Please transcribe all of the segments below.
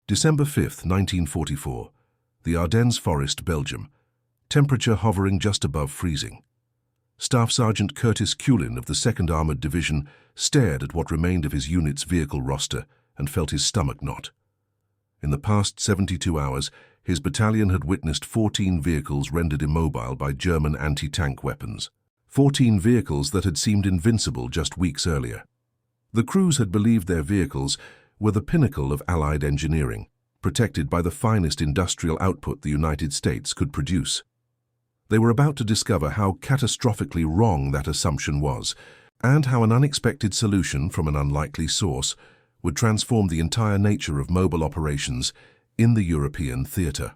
December 5, 1944. The Ardennes Forest, Belgium. Temperature hovering just above freezing. Staff Sergeant Curtis Culin of the 2nd Armored Division stared at what remained of his unit's vehicle roster and felt his stomach knot. In the past 72 hours, his battalion had witnessed 14 vehicles rendered immobile by German anti-tank weapons. 14 vehicles that had seemed invincible just weeks earlier. The crews had believed their vehicles were the pinnacle of Allied engineering, protected by the finest industrial output the United States could produce. They were about to discover how catastrophically wrong that assumption was, and how an unexpected solution from an unlikely source would transform the entire nature of mobile operations in the European theater.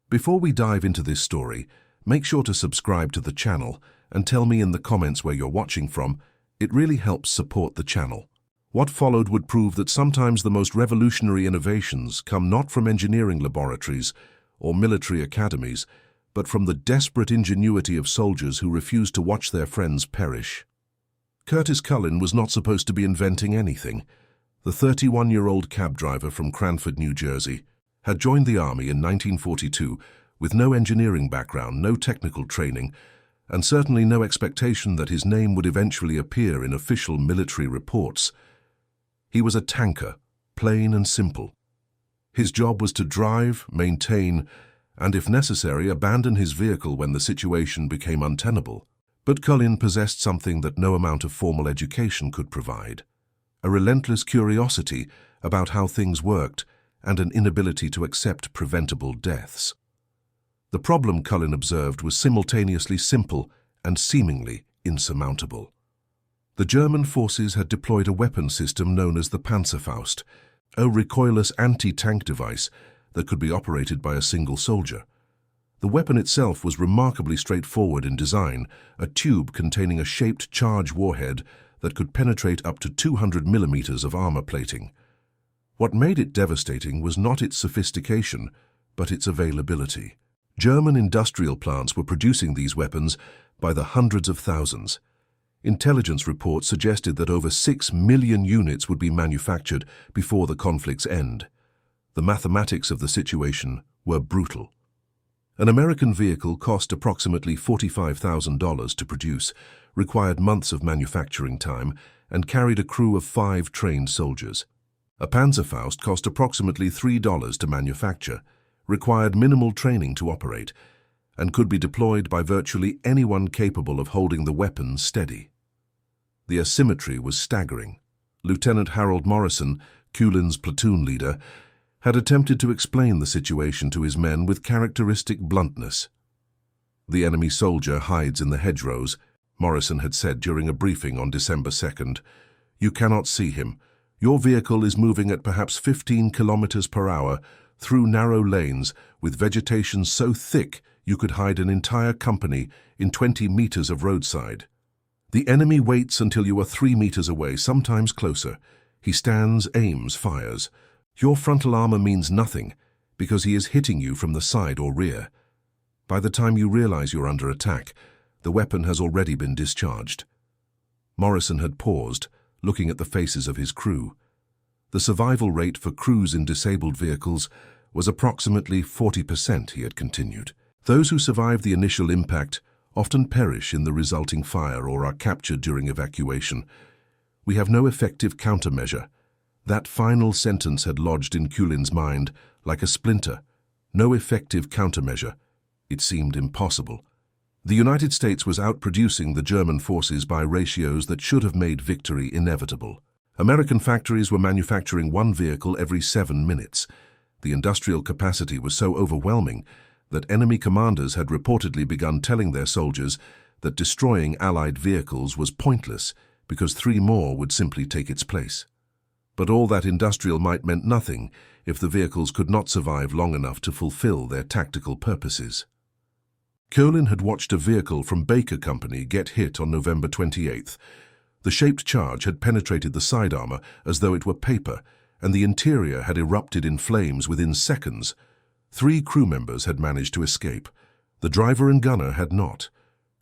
Before we dive into this story, make sure to subscribe to the channel and tell me in the comments where you're watching from. It really helps support the channel. What followed would prove that sometimes the most revolutionary innovations come not from engineering laboratories or military academies, but from the desperate ingenuity of soldiers who refused to watch their friends perish. Curtis Culin was not supposed to be inventing anything. The 31-year-old cab driver from Cranford, New Jersey, had joined the Army in 1942 with no engineering background, no technical training, and certainly no expectation that his name would eventually appear in official military reports. He was a tanker, plain and simple. His job was to drive, maintain, and if necessary, abandon his vehicle when the situation became untenable. But Culin possessed something that no amount of formal education could provide: a relentless curiosity about how things worked and an inability to accept preventable deaths. The problem, Culin observed, was simultaneously simple and seemingly insurmountable. The German forces had deployed a weapon system known as the Panzerfaust, a recoilless anti-tank device that could be operated by a single soldier. The weapon itself was remarkably straightforward in design, a tube containing a shaped charge warhead that could penetrate up to 200 millimeters of armor plating. What made it devastating was not its sophistication, but its availability. German industrial plants were producing these weapons by the hundreds of thousands. Intelligence reports suggested that over 6 million units would be manufactured before the conflict's end. The mathematics of the situation were brutal. An American vehicle cost approximately $45,000 to produce, required months of manufacturing time, and carried a crew of 5 trained soldiers. A Panzerfaust cost approximately $3 to manufacture, required minimal training to operate, and could be deployed by virtually anyone capable of holding the weapon steady. The asymmetry was staggering. Lieutenant Harold Morrison, Culin's platoon leader, had attempted to explain the situation to his men with characteristic bluntness. "The enemy soldier hides in the hedgerows," Morrison had said during a briefing on December 2nd. "You cannot see him. Your vehicle is moving at perhaps 15 kilometers per hour through narrow lanes with vegetation so thick you could hide an entire company in 20 meters of roadside. The enemy waits until you are 3 meters away, sometimes closer. He stands, aims, fires. Your frontal armor means nothing because he is hitting you from the side or rear. By the time you realize you're under attack, the weapon has already been discharged." Morrison had paused, looking at the faces of his crew. The survival rate for crews in disabled vehicles was approximately 40%, he had continued. Those who survive the initial impact often perish in the resulting fire or are captured during evacuation. "We have no effective countermeasure." That final sentence had lodged in Culin's mind like a splinter. No effective countermeasure. It seemed impossible. The United States was outproducing the German forces by ratios that should have made victory inevitable. American factories were manufacturing 1 vehicle every 7 minutes. The industrial capacity was so overwhelming that enemy commanders had reportedly begun telling their soldiers that destroying Allied vehicles was pointless because 3 more would simply take its place. But all that industrial might meant nothing if the vehicles could not survive long enough to fulfill their tactical purposes. Culin had watched a vehicle from Baker Company get hit on November 28th. The shaped charge had penetrated the side armor as though it were paper, and the interior had erupted in flames within seconds. 3 crew members had managed to escape. The driver and gunner had not.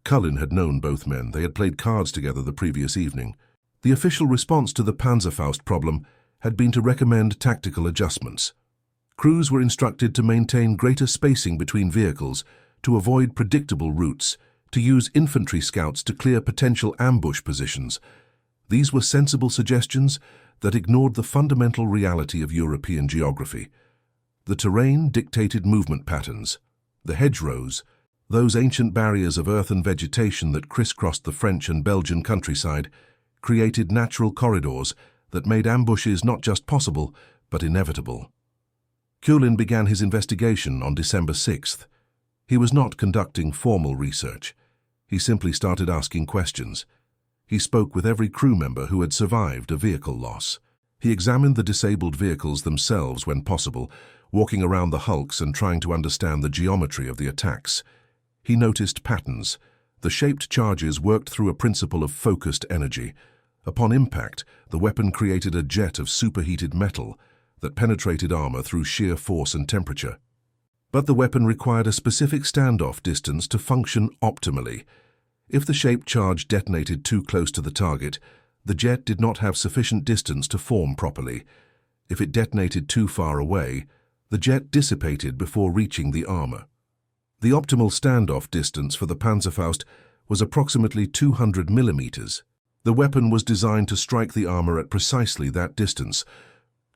Culin had known both men. They had played cards together the previous evening. The official response to the Panzerfaust problem had been to recommend tactical adjustments. Crews were instructed to maintain greater spacing between vehicles, to avoid predictable routes, to use infantry scouts to clear potential ambush positions. These were sensible suggestions that ignored the fundamental reality of European geography. The terrain dictated movement patterns. The hedgerows, those ancient barriers of earth and vegetation that crisscrossed the French and Belgian countryside, created natural corridors that made ambushes not just possible, but inevitable. Kulin began his investigation on December 6th. He was not conducting formal research. He simply started asking questions. He spoke with every crew member who had survived a vehicle loss. He examined the disabled vehicles themselves when possible, walking around the hulks and trying to understand the geometry of the attacks. He noticed patterns. The shaped charges worked through a principle of focused energy. Upon impact, the weapon created a jet of superheated metal that penetrated armor through sheer force and temperature. But the weapon required a specific standoff distance to function optimally. If the shaped charge detonated too close to the target, the jet did not have sufficient distance to form properly. If it detonated too far away, the jet dissipated before reaching the armor. The optimal standoff distance for the Panzerfaust was approximately 200 millimeters. The weapon was designed to strike the armor at precisely that distance.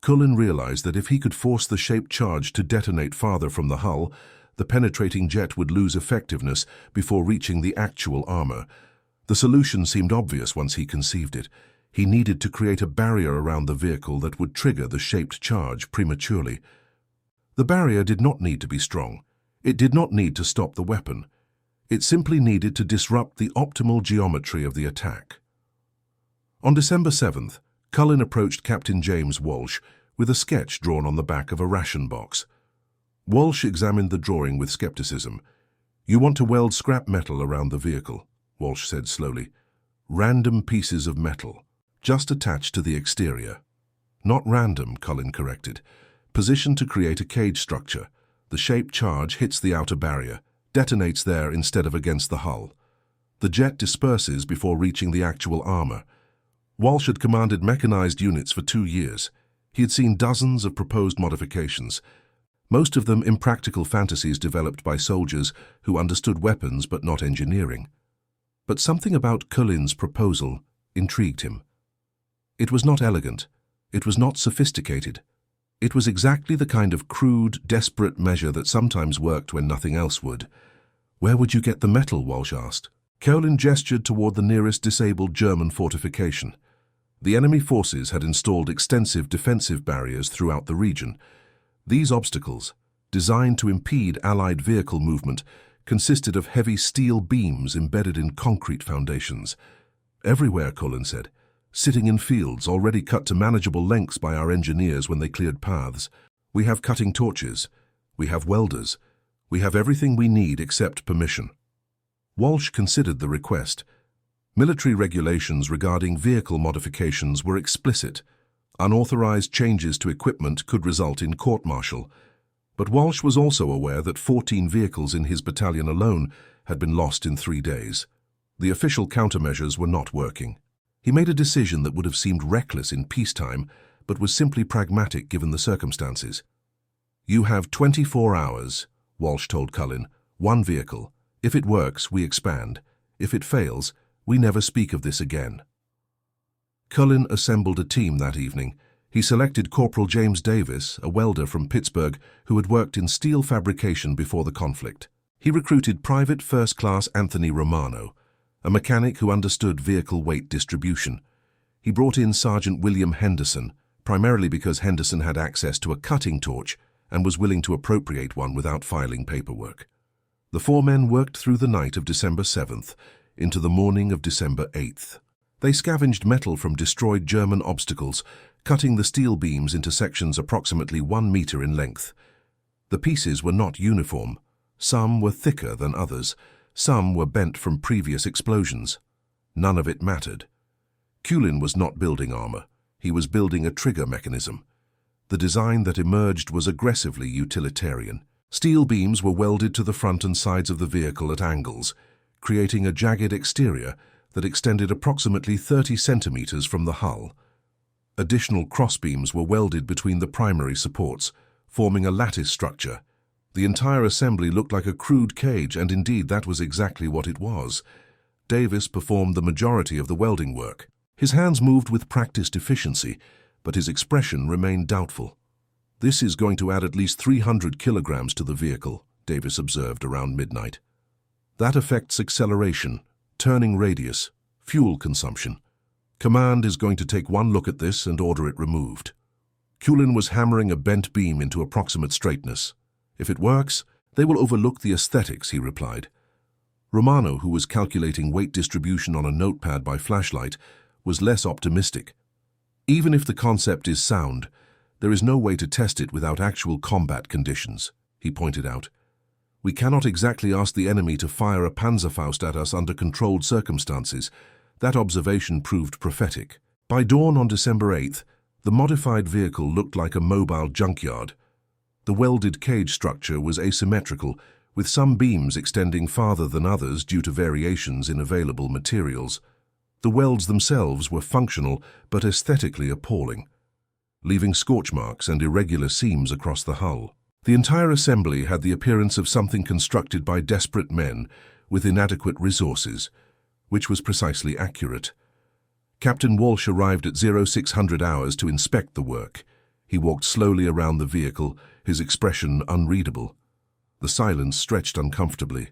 Kulin realized that if he could force the shaped charge to detonate farther from the hull, the penetrating jet would lose effectiveness before reaching the actual armor. The solution seemed obvious once he conceived it. He needed to create a barrier around the vehicle that would trigger the shaped charge prematurely. The barrier did not need to be strong. It did not need to stop the weapon. It simply needed to disrupt the optimal geometry of the attack. On December 7th, Cullen approached Captain James Walsh with a sketch drawn on the back of a ration box. Walsh examined the drawing with skepticism. "You want to weld scrap metal around the vehicle," Walsh said slowly. "Random pieces of metal, just attached to the exterior." "Not random," Cullen corrected. "Positioned to create a cage structure. The shaped charge hits the outer barrier, detonates there instead of against the hull. The jet disperses before reaching the actual armor." Walsh had commanded mechanized units for 2 years. He had seen dozens of proposed modifications, most of them impractical fantasies developed by soldiers who understood weapons but not engineering. But something about Cullen's proposal intrigued him. It was not elegant. It was not sophisticated. It was exactly the kind of crude, desperate measure that sometimes worked when nothing else would. "Where would you get the metal?" Walsh asked. Cullen gestured toward the nearest disabled German fortification. The enemy forces had installed extensive defensive barriers throughout the region. These obstacles, designed to impede Allied vehicle movement, consisted of heavy steel beams embedded in concrete foundations. "Everywhere," Cullen said, "sitting in fields already cut to manageable lengths by our engineers when they cleared paths. We have cutting torches. We have welders. We have everything we need except permission." Walsh considered the request. Military regulations regarding vehicle modifications were explicit. Unauthorized changes to equipment could result in court-martial. But Walsh was also aware that 14 vehicles in his battalion alone had been lost in 3 days. The official countermeasures were not working. He made a decision that would have seemed reckless in peacetime, but was simply pragmatic given the circumstances. "You have 24 hours, Walsh told Cullen. "One vehicle. If it works, we expand. If it fails, we never speak of this again." Cullen assembled a team that evening. He selected Corporal James Davis, a welder from Pittsburgh who had worked in steel fabrication before the conflict. He recruited Private First Class Anthony Romano, a mechanic who understood vehicle weight distribution. He brought in Sergeant William Henderson, primarily because Henderson had access to a cutting torch and was willing to appropriate one without filing paperwork. The 4 men worked through the night of December 7th into the morning of December 8th. They scavenged metal from destroyed German obstacles, cutting the steel beams into sections approximately 1 meter in length. The pieces were not uniform. Some were thicker than others. Some were bent from previous explosions. None of it mattered. Kulin was not building armor. He was building a trigger mechanism. The design that emerged was aggressively utilitarian. Steel beams were welded to the front and sides of the vehicle at angles, creating a jagged exterior that extended approximately 30 centimeters from the hull. Additional crossbeams were welded between the primary supports, forming a lattice structure. The entire assembly looked like a crude cage, and indeed that was exactly what it was. Davis performed the majority of the welding work. His hands moved with practiced efficiency, but his expression remained doubtful. "This is going to add at least 300 kilograms to the vehicle," Davis observed around midnight. "That affects acceleration, turning radius, fuel consumption. Command is going to take one look at this and order it removed." Cullen was hammering a bent beam into approximate straightness. "If it works, they will overlook the aesthetics," he replied. Romano, who was calculating weight distribution on a notepad by flashlight, was less optimistic. "Even if the concept is sound, there is no way to test it without actual combat conditions," he pointed out. "We cannot exactly ask the enemy to fire a Panzerfaust at us under controlled circumstances." That observation proved prophetic. By dawn on December 8th, the modified vehicle looked like a mobile junkyard. The welded cage structure was asymmetrical, with some beams extending farther than others due to variations in available materials. The welds themselves were functional but aesthetically appalling, leaving scorch marks and irregular seams across the hull. The entire assembly had the appearance of something constructed by desperate men with inadequate resources, which was precisely accurate. Captain Walsh arrived at 0600 hours to inspect the work. He walked slowly around the vehicle, his expression unreadable. The silence stretched uncomfortably.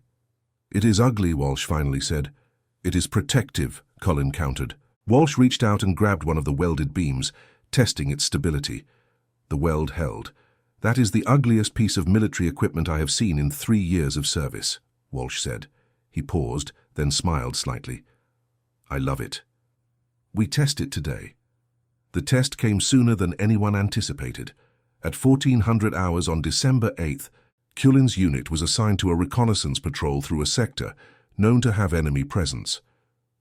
"It is ugly," Walsh finally said. "It is protective," Cullen countered. Walsh reached out and grabbed one of the welded beams, testing its stability. The weld held. "That is the ugliest piece of military equipment I have seen in 3 years of service," Walsh said. He paused, then smiled slightly. "I love it. We test it today." The test came sooner than anyone anticipated. At 1400 hours on December 8th, Cullen's unit was assigned to a reconnaissance patrol through a sector known to have enemy presence.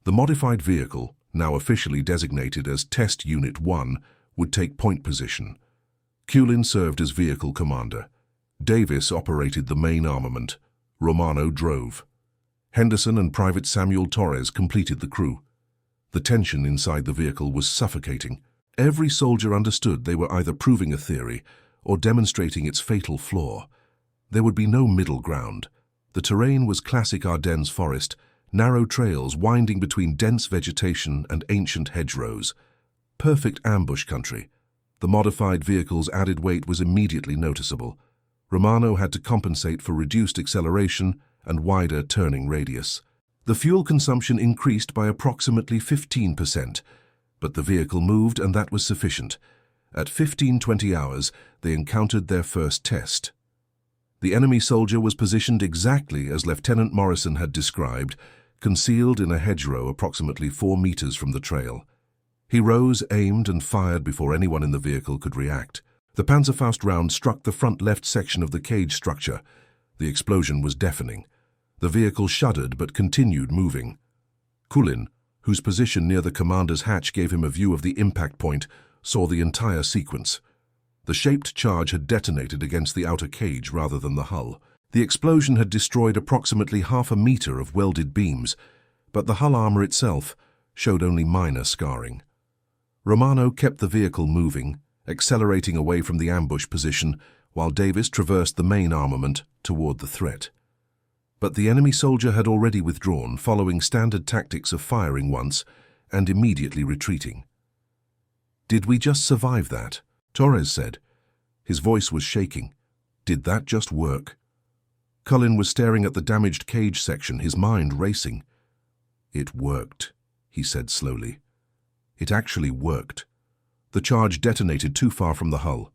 The modified vehicle, now officially designated as Test Unit 1, would take point position. Cullen served as vehicle commander. Davis operated the main armament. Romano drove. Henderson and Private Samuel Torres completed the crew. The tension inside the vehicle was suffocating. Every soldier understood they were either proving a theory or demonstrating its fatal flaw. There would be no middle ground. The terrain was classic Ardennes forest, narrow trails winding between dense vegetation and ancient hedgerows. Perfect ambush country. The modified vehicle's added weight was immediately noticeable. Romano had to compensate for reduced acceleration and wider turning radius. The fuel consumption increased by approximately 15%, but the vehicle moved and that was sufficient. At 1520 hours, they encountered their first test. The enemy soldier was positioned exactly as Lieutenant Morrison had described, concealed in a hedgerow approximately 4 meters from the trail. He rose, aimed, and fired before anyone in the vehicle could react. The Panzerfaust round struck the front left section of the cage structure. The explosion was deafening. The vehicle shuddered but continued moving. Cullen, whose position near the commander's hatch gave him a view of the impact point, saw the entire sequence. The shaped charge had detonated against the outer cage rather than the hull. The explosion had destroyed approximately half a meter of welded beams, but the hull armor itself showed only minor scarring. Romano kept the vehicle moving, accelerating away from the ambush position, while Davis traversed the main armament toward the threat. But the enemy soldier had already withdrawn, following standard tactics of firing once and immediately retreating. "Did we just survive that?" Torres said. His voice was shaking. "Did that just work?" Cullen was staring at the damaged cage section, his mind racing. "It worked," he said slowly. "It actually worked. The charge detonated too far from the hull,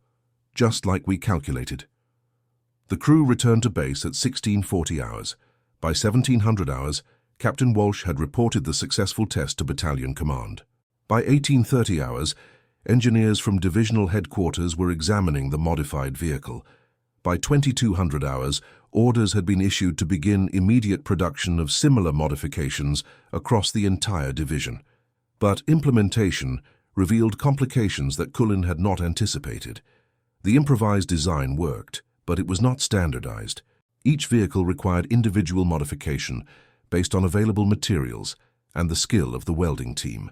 just like we calculated." The crew returned to base at 1640 hours. By 1700 hours, Captain Walsh had reported the successful test to battalion command. By 1830 hours, engineers from divisional headquarters were examining the modified vehicle. By 2200 hours, orders had been issued to begin immediate production of similar modifications across the entire division. But implementation revealed complications that Cullen had not anticipated. The improvised design worked, but it was not standardized. Each vehicle required individual modification based on available materials and the skill of the welding team.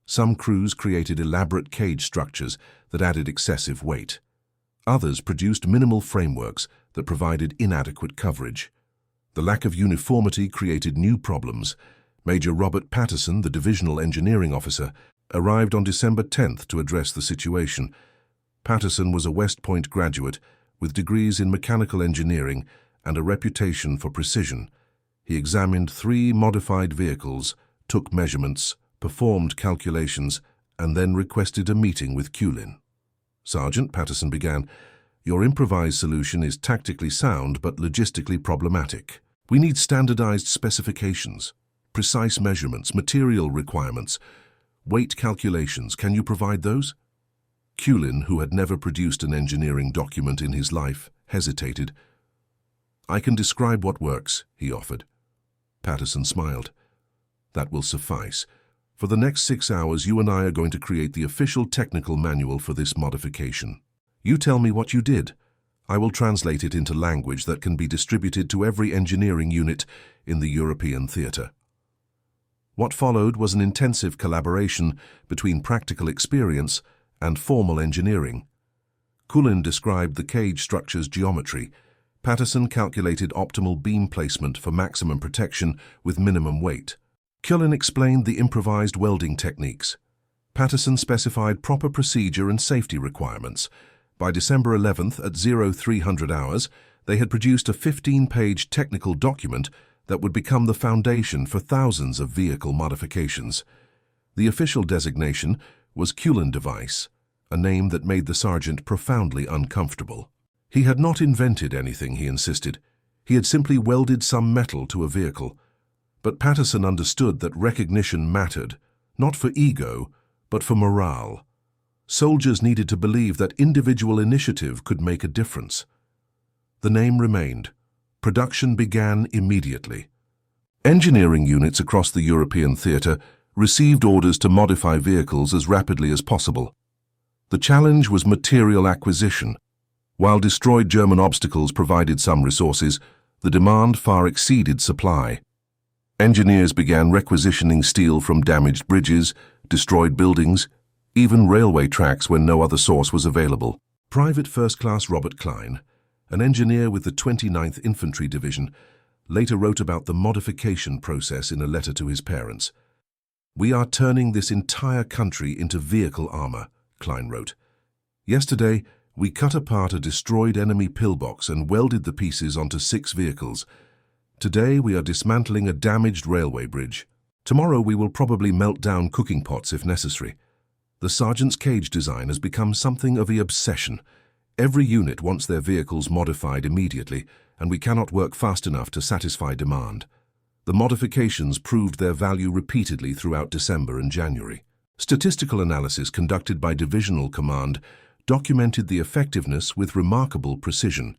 Some crews created elaborate cage structures that added excessive weight. Others produced minimal frameworks that provided inadequate coverage. The lack of uniformity created new problems. Major Robert Patterson, the divisional engineering officer, arrived on December 10th to address the situation. Patterson was a West Point graduate with degrees in mechanical engineering and a reputation for precision. He examined 3 modified vehicles, took measurements, performed calculations, and then requested a meeting with Culin. "Sergeant," Patterson began, "your improvised solution is tactically sound but logistically problematic. We need standardized specifications, precise measurements, material requirements, weight calculations. Can you provide those?" Culin, who had never produced an engineering document in his life, hesitated. "I can describe what works," he offered. Patterson smiled. "That will suffice. For the next 6 hours, you and I are going to create the official technical manual for this modification. You tell me what you did. I will translate it into language that can be distributed to every engineering unit in the European theater." What followed was an intensive collaboration between practical experience and formal engineering. Culin described the cage structure's geometry. Patterson calculated optimal beam placement for maximum protection with minimum weight. Culin explained the improvised welding techniques. Patterson specified proper procedure and safety requirements. By December 11th at 0300 hours, they had produced a 15-page technical document that would become the foundation for thousands of vehicle modifications. The official designation was Culin device, a name that made the sergeant profoundly uncomfortable. He had not invented anything, he insisted. He had simply welded some metal to a vehicle. But Patterson understood that recognition mattered, not for ego, but for morale. Soldiers needed to believe that individual initiative could make a difference. The name remained. Production began immediately. Engineering units across the European theater received orders to modify vehicles as rapidly as possible. The challenge was material acquisition. While destroyed German obstacles provided some resources, the demand far exceeded supply. Engineers began requisitioning steel from damaged bridges, destroyed buildings, even railway tracks when no other source was available. Private First Class Robert Klein, an engineer with the 29th Infantry Division, later wrote about the modification process in a letter to his parents. "We are turning this entire country into vehicle armor," Klein wrote. "Yesterday, we cut apart a destroyed enemy pillbox and welded the pieces onto 6 vehicles. Today, we are dismantling a damaged railway bridge. Tomorrow, we will probably melt down cooking pots if necessary." The sergeant's cage design has become something of an obsession. Every unit wants their vehicles modified immediately, and we cannot work fast enough to satisfy demand. The modifications proved their value repeatedly throughout December and January. Statistical analysis conducted by Divisional Command documented the effectiveness with remarkable precision.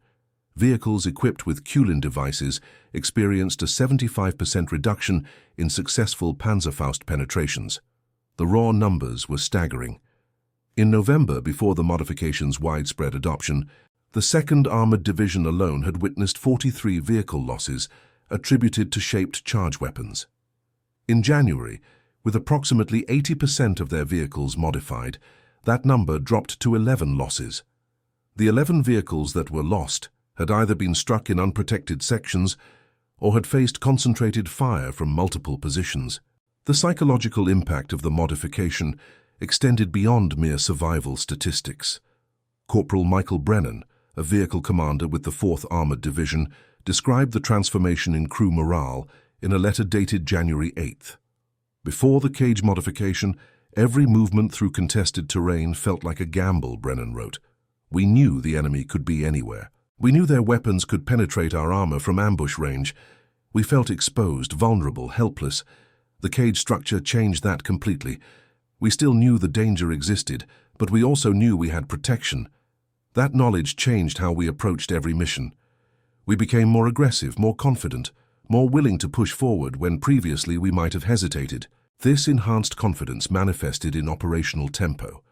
Vehicles equipped with Culin devices experienced a 75% reduction in successful Panzerfaust penetrations. The raw numbers were staggering. In November, before the modification's widespread adoption, the 2nd Armored Division alone had witnessed 43 vehicle losses attributed to shaped charge weapons. In January, with approximately 80% of their vehicles modified, that number dropped to 11 losses. The 11 vehicles that were lost had either been struck in unprotected sections or had faced concentrated fire from multiple positions. The psychological impact of the modification extended beyond mere survival statistics. Corporal Michael Brennan, a vehicle commander with the 4th Armored Division, described the transformation in crew morale in a letter dated January 8th. "Before the cage modification, every movement through contested terrain felt like a gamble," Brennan wrote. "We knew the enemy could be anywhere. We knew their weapons could penetrate our armor from ambush range. We felt exposed, vulnerable, helpless. The cage structure changed that completely. We still knew the danger existed, but we also knew we had protection. That knowledge changed how we approached every mission. We became more aggressive, more confident, more willing to push forward when previously we might have hesitated. This enhanced confidence manifested in operational tempo."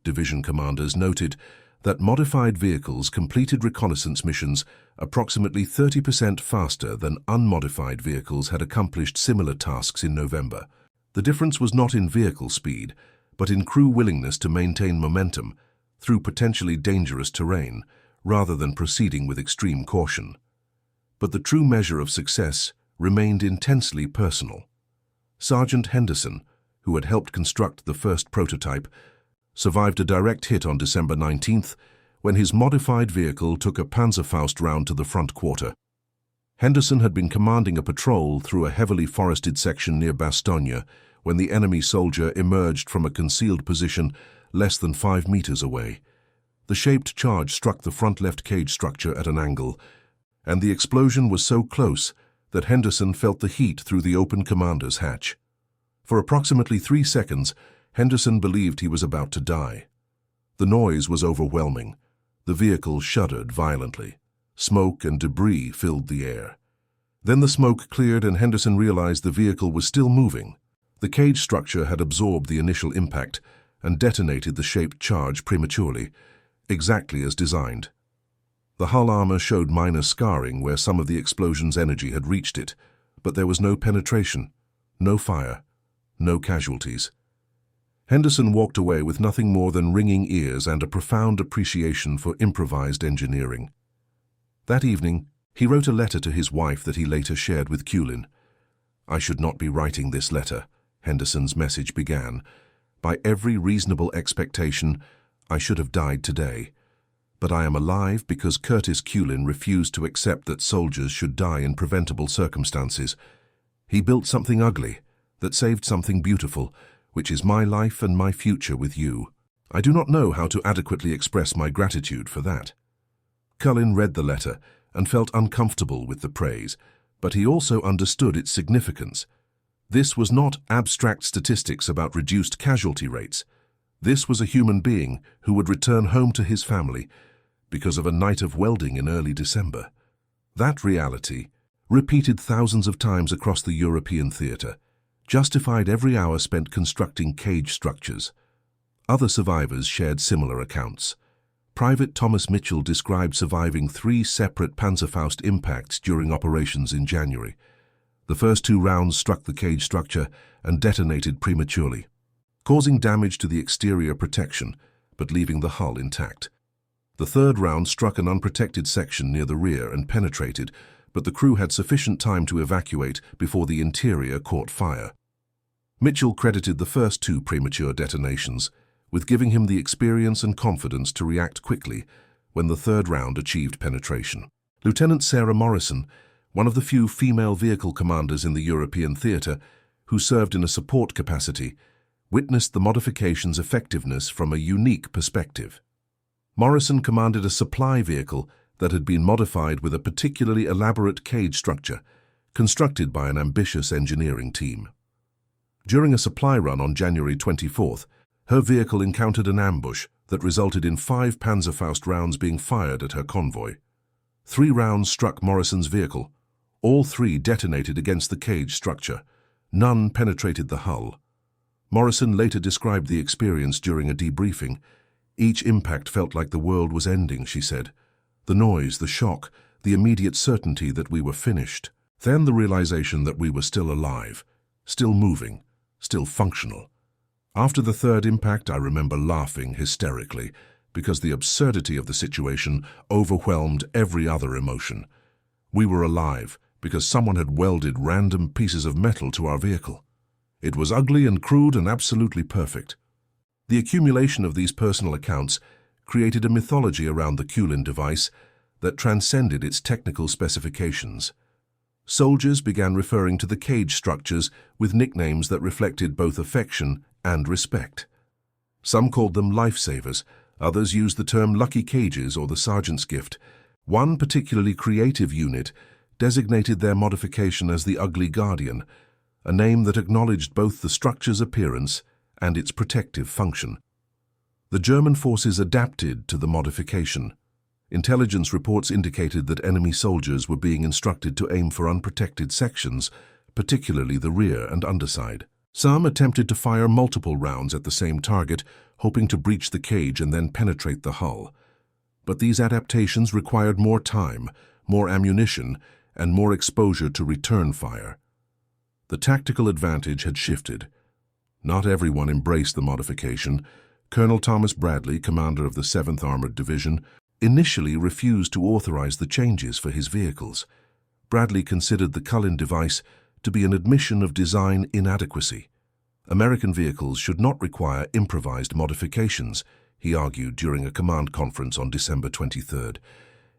Division commanders noted that modified vehicles completed reconnaissance missions approximately 30% faster than unmodified vehicles had accomplished similar tasks in November. The difference was not in vehicle speed, but in crew willingness to maintain momentum through potentially dangerous terrain, rather than proceeding with extreme caution. But the true measure of success remained intensely personal. Sergeant Henderson, who had helped construct the first prototype, survived a direct hit on December 19th when his modified vehicle took a Panzerfaust round to the front quarter. Henderson had been commanding a patrol through a heavily forested section near Bastogne when the enemy soldier emerged from a concealed position less than 5 meters away. The shaped charge struck the front left cage structure at an angle, and the explosion was so close that Henderson felt the heat through the open commander's hatch. For approximately 3 seconds, Henderson believed he was about to die. The noise was overwhelming. The vehicle shuddered violently. Smoke and debris filled the air. Then the smoke cleared and Henderson realized the vehicle was still moving. The cage structure had absorbed the initial impact and detonated the shaped charge prematurely, exactly as designed. The hull armor showed minor scarring where some of the explosion's energy had reached it, but there was no penetration, no fire, no casualties. Henderson walked away with nothing more than ringing ears and a profound appreciation for improvised engineering. That evening, he wrote a letter to his wife that he later shared with Culin. "I should not be writing this letter," Henderson's message began. "By every reasonable expectation, I should have died today. But I am alive because Curtis Culin refused to accept that soldiers should die in preventable circumstances. He built something ugly that saved something beautiful, which is my life and my future with you. I do not know how to adequately express my gratitude for that." Culin read the letter and felt uncomfortable with the praise, but he also understood its significance. This was not abstract statistics about reduced casualty rates. This was a human being who would return home to his family because of a night of welding in early December. That reality, repeated thousands of times across the European theater, justified every hour spent constructing cage structures. Other survivors shared similar accounts. Private Thomas Mitchell described surviving 3 separate Panzerfaust impacts during operations in January. The first 2 rounds struck the cage structure and detonated prematurely, causing damage to the exterior protection, but leaving the hull intact. The third round struck an unprotected section near the rear and penetrated, but the crew had sufficient time to evacuate before the interior caught fire. Mitchell credited the first 2 premature detonations with giving him the experience and confidence to react quickly when the third round achieved penetration. Lieutenant Sarah Morrison, one of the few female vehicle commanders in the European theater who served in a support capacity, witnessed the modification's effectiveness from a unique perspective. Morrison commanded a supply vehicle that had been modified with a particularly elaborate cage structure, constructed by an ambitious engineering team. During a supply run on January 24th, her vehicle encountered an ambush that resulted in 5 Panzerfaust rounds being fired at her convoy. 3 rounds struck Morrison's vehicle. All 3 detonated against the cage structure. None penetrated the hull. Morrison later described the experience during a debriefing. "Each impact felt like the world was ending," she said. "The noise, the shock, the immediate certainty that we were finished. Then the realization that we were still alive, still moving, still functional. After the third impact, I remember laughing hysterically because the absurdity of the situation overwhelmed every other emotion. We were alive because someone had welded random pieces of metal to our vehicle. It was ugly and crude and absolutely perfect." The accumulation of these personal accounts created a mythology around the Culin device that transcended its technical specifications. Soldiers began referring to the cage structures with nicknames that reflected both affection and respect. Some called them lifesavers, others used the term lucky cages or the sergeant's gift. One particularly creative unit designated their modification as the Ugly Guardian, a name that acknowledged both the structure's appearance and its protective function. The German forces adapted to the modification. Intelligence reports indicated that enemy soldiers were being instructed to aim for unprotected sections, particularly the rear and underside. Some attempted to fire multiple rounds at the same target, hoping to breach the cage and then penetrate the hull. But these adaptations required more time, more ammunition, and more exposure to return fire. The tactical advantage had shifted. Not everyone embraced the modification. Colonel Thomas Bradley, commander of the 7th Armored Division, initially refused to authorize the changes for his vehicles. Bradley considered the Cullen device to be an admission of design inadequacy. American vehicles should not require improvised modifications, he argued during a command conference on December 23rd.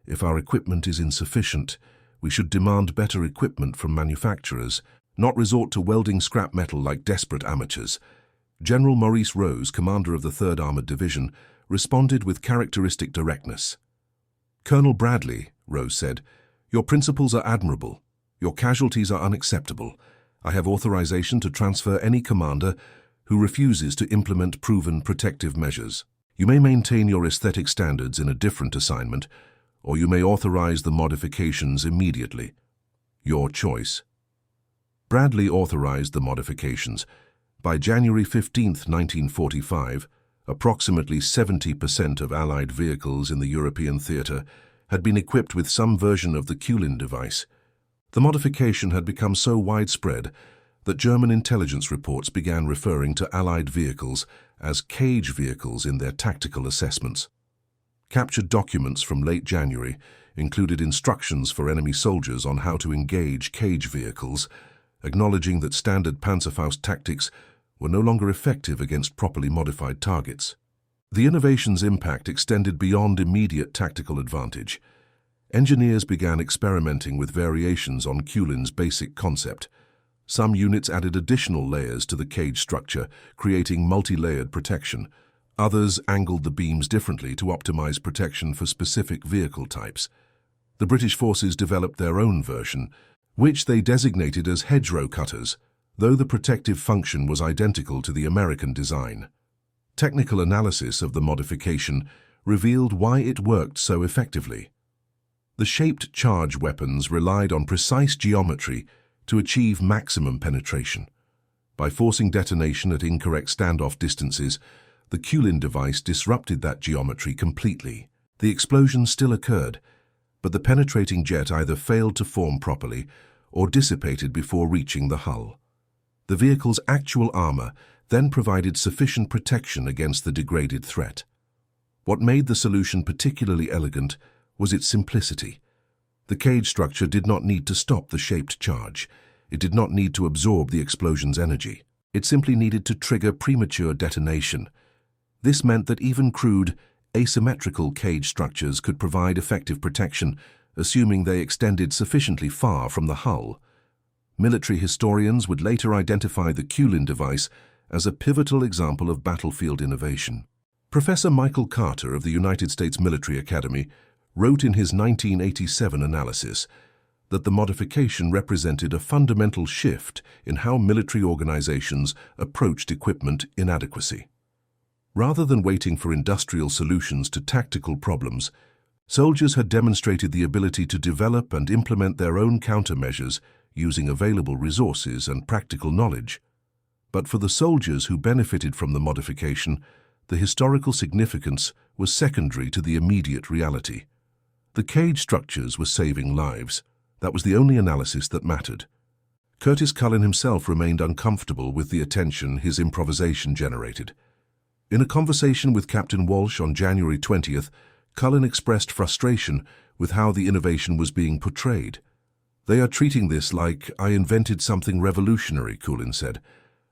If our equipment is insufficient, we should demand better equipment from manufacturers, not resort to welding scrap metal like desperate amateurs. General Maurice Rose, commander of the 3rd Armored Division, responded with characteristic directness. "Colonel Bradley," Rose said, "your principles are admirable. Your casualties are unacceptable. I have authorization to transfer any commander who refuses to implement proven protective measures. You may maintain your aesthetic standards in a different assignment, or you may authorize the modifications immediately. Your choice." Bradley authorized the modifications. By January 15, 1945, approximately 70% of Allied vehicles in the European theater had been equipped with some version of the Kulin device. The modification had become so widespread that German intelligence reports began referring to Allied vehicles as cage vehicles in their tactical assessments. Captured documents from late January included instructions for enemy soldiers on how to engage cage vehicles, acknowledging that standard Panzerfaust tactics were no longer effective against properly modified targets. The innovation's impact extended beyond immediate tactical advantage. Engineers began experimenting with variations on Kulin's basic concept. Some units added additional layers to the cage structure, creating multi-layered protection. Others angled the beams differently to optimize protection for specific vehicle types. The British forces developed their own version, which they designated as hedgerow cutters, though the protective function was identical to the American design. Technical analysis of the modification revealed why it worked so effectively. The shaped charge weapons relied on precise geometry to achieve maximum penetration. By forcing detonation at incorrect standoff distances, the Kulin device disrupted that geometry completely. The explosion still occurred, but the penetrating jet either failed to form properly or dissipated before reaching the hull. The vehicle's actual armor then provided sufficient protection against the degraded threat. What made the solution particularly elegant was its simplicity. The cage structure did not need to stop the shaped charge. It did not need to absorb the explosion's energy. It simply needed to trigger premature detonation. This meant that even crude, asymmetrical cage structures could provide effective protection, assuming they extended sufficiently far from the hull. Military historians would later identify the Kulin device as a pivotal example of battlefield innovation. Professor Michael Carter of the United States Military Academy wrote in his 1987 analysis that the modification represented a fundamental shift in how military organizations approached equipment inadequacy. Rather than waiting for industrial solutions to tactical problems, soldiers had demonstrated the ability to develop and implement their own countermeasures using available resources and practical knowledge. But for the soldiers who benefited from the modification, the historical significance was secondary to the immediate reality. The cage structures were saving lives. That was the only analysis that mattered. Curtis Cullen himself remained uncomfortable with the attention his improvisation generated. In a conversation with Captain Walsh on January 20th, Cullen expressed frustration with how the innovation was being portrayed. "They are treating this like I invented something revolutionary," Cullen said.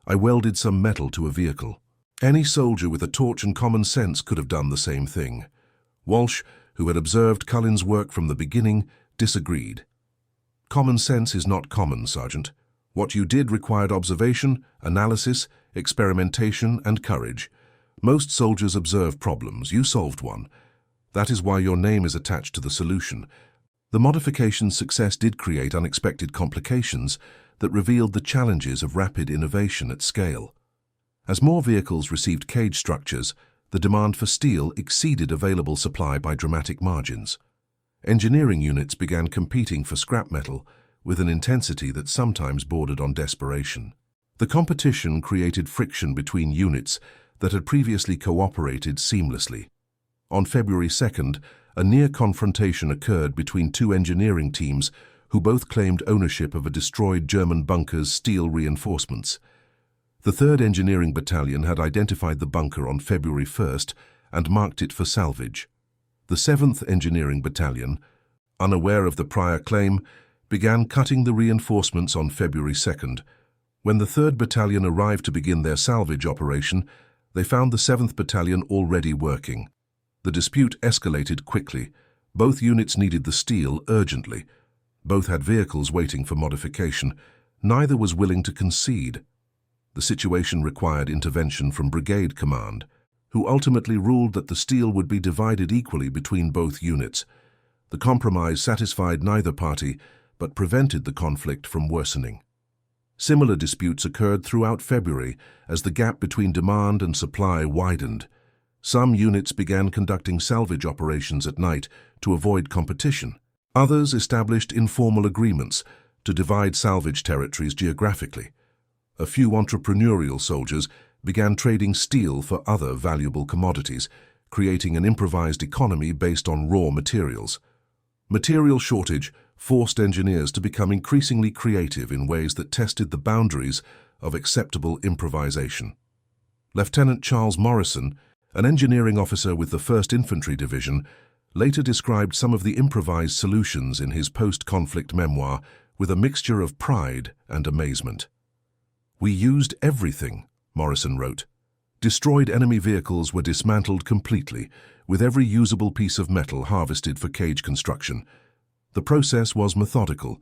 "I welded some metal to a vehicle. Any soldier with a torch and common sense could have done the same thing." Walsh, who had observed Cullen's work from the beginning, disagreed. "Common sense is not common, Sergeant. What you did required observation, analysis, experimentation, and courage. Most soldiers observe problems. You solved one. That is why your name is attached to the solution." The modification's success did create unexpected complications that revealed the challenges of rapid innovation at scale. As more vehicles received cage structures, the demand for steel exceeded available supply by dramatic margins. Engineering units began competing for scrap metal with an intensity that sometimes bordered on desperation. The competition created friction between units that had previously cooperated seamlessly. On February 2nd, a near confrontation occurred between two engineering teams who both claimed ownership of a destroyed German bunker's steel reinforcements. The 3rd Engineering Battalion had identified the bunker on February 1st and marked it for salvage. The 7th Engineering Battalion, unaware of the prior claim, began cutting the reinforcements on February 2nd. When the 3rd Battalion arrived to begin their salvage operation, they found the 7th Battalion already working. The dispute escalated quickly. Both units needed the steel urgently. Both had vehicles waiting for modification. Neither was willing to concede. The situation required intervention from Brigade Command, who ultimately ruled that the steel would be divided equally between both units. The compromise satisfied neither party, but prevented the conflict from worsening. Similar disputes occurred throughout February as the gap between demand and supply widened. Some units began conducting salvage operations at night to avoid competition. Others established informal agreements to divide salvage territories geographically. A few entrepreneurial soldiers began trading steel for other valuable commodities, creating an improvised economy based on raw materials. Material shortage forced engineers to become increasingly creative in ways that tested the boundaries of acceptable improvisation. Lieutenant Charles Morrison, an engineering officer with the 1st Infantry Division, later described some of the improvised solutions in his post-conflict memoir with a mixture of pride and amazement. "We used everything," Morrison wrote. Destroyed enemy vehicles were dismantled completely, with every usable piece of metal harvested for cage construction. The process was methodical.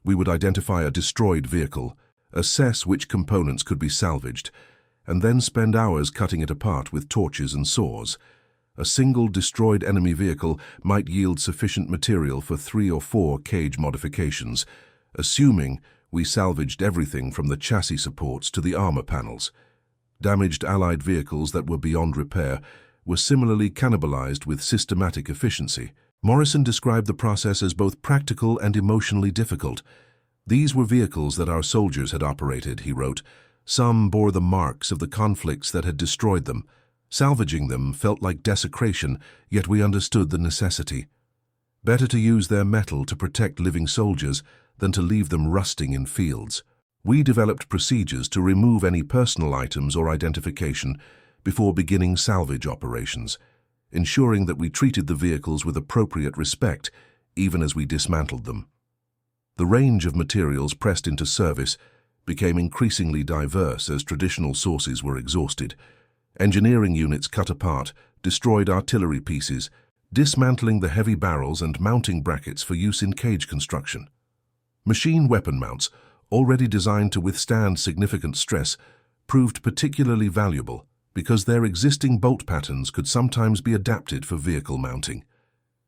We would identify a destroyed vehicle, assess which components could be salvaged, and then spend hours cutting it apart with torches and saws. A single destroyed enemy vehicle might yield sufficient material for 3 or 4 cage modifications, assuming we salvaged everything from the chassis supports to the armor panels. Damaged Allied vehicles that were beyond repair were similarly cannibalized with systematic efficiency. Morrison described the process as both practical and emotionally difficult. "These were vehicles that our soldiers had operated," he wrote. "Some bore the marks of the conflicts that had destroyed them. Salvaging them felt like desecration, yet we understood the necessity. Better to use their metal to protect living soldiers than to leave them rusting in fields. We developed procedures to remove any personal items or identification before beginning salvage operations, ensuring that we treated the vehicles with appropriate respect, even as we dismantled them." The range of materials pressed into service became increasingly diverse as traditional sources were exhausted. Engineering units cut apart, destroyed artillery pieces, dismantling the heavy barrels and mounting brackets for use in cage construction. Machine weapon mounts, already designed to withstand significant stress, proved particularly valuable because their existing bolt patterns could sometimes be adapted for vehicle mounting.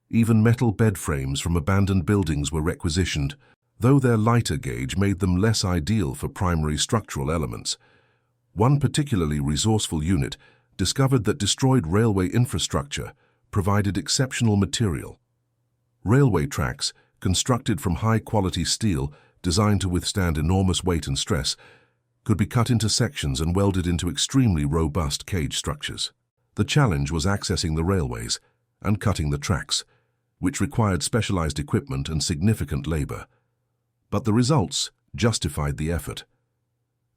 Even metal bed frames from abandoned buildings were requisitioned, though their lighter gauge made them less ideal for primary structural elements. One particularly resourceful unit discovered that destroyed railway infrastructure provided exceptional material. Railway tracks, constructed from high-quality steel designed to withstand enormous weight and stress, could be cut into sections and welded into extremely robust cage structures. The challenge was accessing the railways and cutting the tracks, which required specialized equipment and significant labor. But the results justified the effort.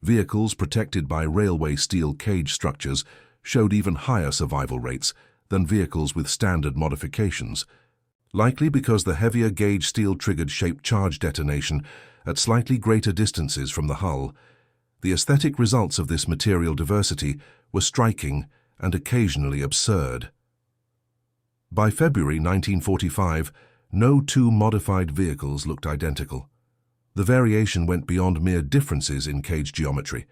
Vehicles protected by railway steel cage structures showed even higher survival rates than vehicles with standard modifications, likely because the heavier gauge steel triggered shaped charge detonation at slightly greater distances from the hull. The aesthetic results of this material diversity were striking and occasionally absurd. By February 1945, no 2 modified vehicles looked identical. The variation went beyond mere differences in cage geometry.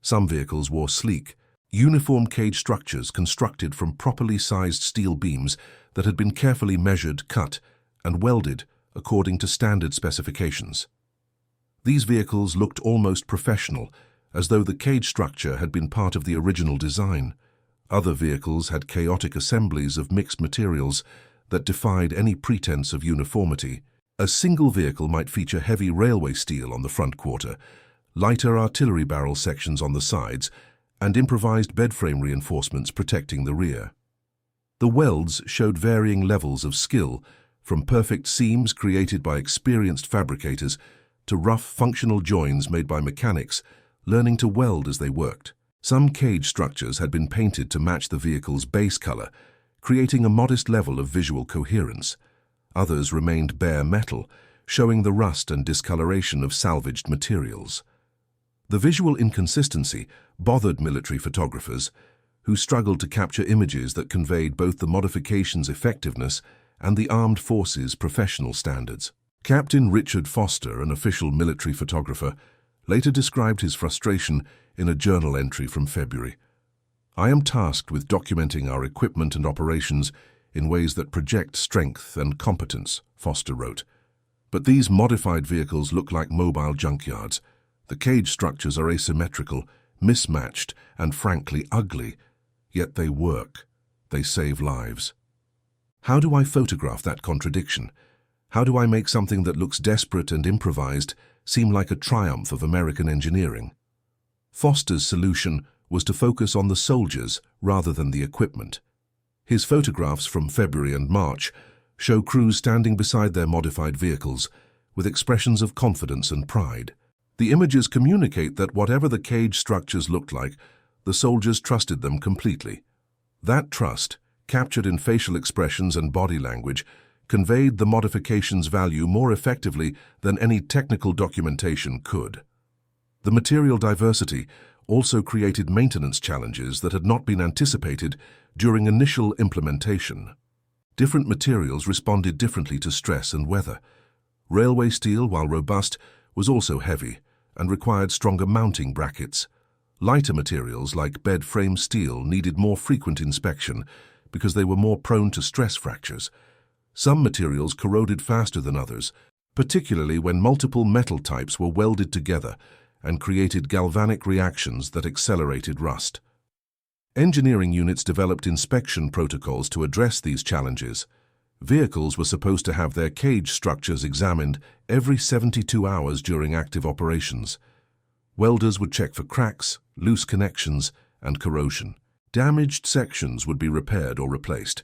Some vehicles wore sleek, uniform cage structures constructed from properly sized steel beams that had been carefully measured, cut, and welded according to standard specifications. These vehicles looked almost professional, as though the cage structure had been part of the original design. Other vehicles had chaotic assemblies of mixed materials that defied any pretense of uniformity. A single vehicle might feature heavy railway steel on the front quarter, lighter artillery barrel sections on the sides, and improvised bed frame reinforcements protecting the rear. The welds showed varying levels of skill, from perfect seams created by experienced fabricators to rough functional joins made by mechanics learning to weld as they worked. Some cage structures had been painted to match the vehicle's base color, creating a modest level of visual coherence. Others remained bare metal, showing the rust and discoloration of salvaged materials. The visual inconsistency bothered military photographers, who struggled to capture images that conveyed both the modification's effectiveness and the armed forces' professional standards. Captain Richard Foster, an official military photographer, later described his frustration in a journal entry from February. "I am tasked with documenting our equipment and operations in ways that project strength and competence," Foster wrote. "But these modified vehicles look like mobile junkyards. The cage structures are asymmetrical, mismatched, and frankly ugly. Yet they work. They save lives. How do I photograph that contradiction? How do I make something that looks desperate and improvised seem like a triumph of American engineering?" Foster's solution was to focus on the soldiers rather than the equipment. His photographs from February and March show crews standing beside their modified vehicles with expressions of confidence and pride. The images communicate that whatever the cage structures looked like, the soldiers trusted them completely. That trust, captured in facial expressions and body language, conveyed the modification's value more effectively than any technical documentation could. The material diversity also created maintenance challenges that had not been anticipated during initial implementation. Different materials responded differently to stress and weather. Railway steel, while robust, was also heavy and required stronger mounting brackets. Lighter materials like bed frame steel needed more frequent inspection because they were more prone to stress fractures. Some materials corroded faster than others, particularly when multiple metal types were welded together and created galvanic reactions that accelerated rust. Engineering units developed inspection protocols to address these challenges. Vehicles were supposed to have their cage structures examined every 72 hours during active operations. Welders would check for cracks, loose connections, and corrosion. Damaged sections would be repaired or replaced.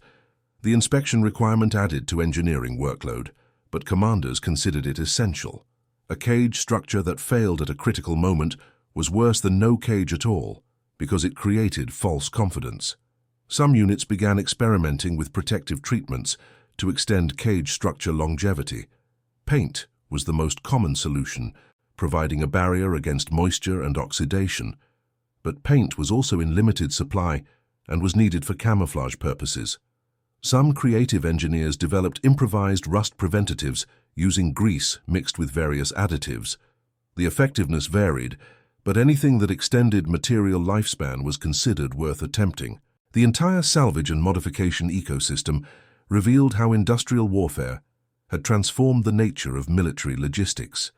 The inspection requirement added to engineering workload, but commanders considered it essential. A cage structure that failed at a critical moment was worse than no cage at all, because it created false confidence. Some units began experimenting with protective treatments to extend cage structure longevity. Paint was the most common solution, providing a barrier against moisture and oxidation. But paint was also in limited supply and was needed for camouflage purposes. Some creative engineers developed improvised rust preventatives using grease mixed with various additives. The effectiveness varied, but anything that extended material lifespan was considered worth attempting. The entire salvage and modification ecosystem revealed how industrial warfare had transformed the nature of military logistics.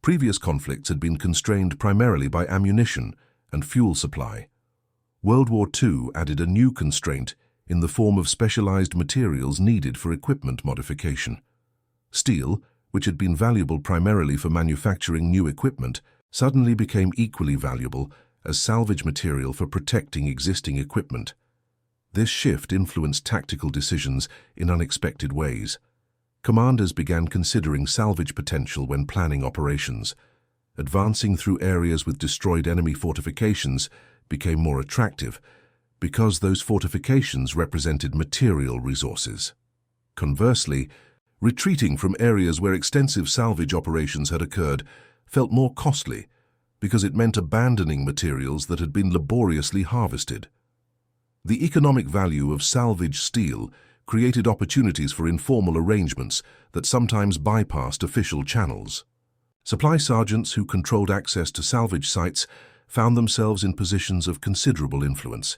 Previous conflicts had been constrained primarily by ammunition and fuel supply. World War II added a new constraint in the form of specialized materials needed for equipment modification. Steel, which had been valuable primarily for manufacturing new equipment, suddenly became equally valuable as salvage material for protecting existing equipment. This shift influenced tactical decisions in unexpected ways. Commanders began considering salvage potential when planning operations. Advancing through areas with destroyed enemy fortifications became more attractive because those fortifications represented material resources. Conversely, retreating from areas where extensive salvage operations had occurred felt more costly because it meant abandoning materials that had been laboriously harvested. The economic value of salvage steel created opportunities for informal arrangements that sometimes bypassed official channels. Supply sergeants who controlled access to salvage sites found themselves in positions of considerable influence.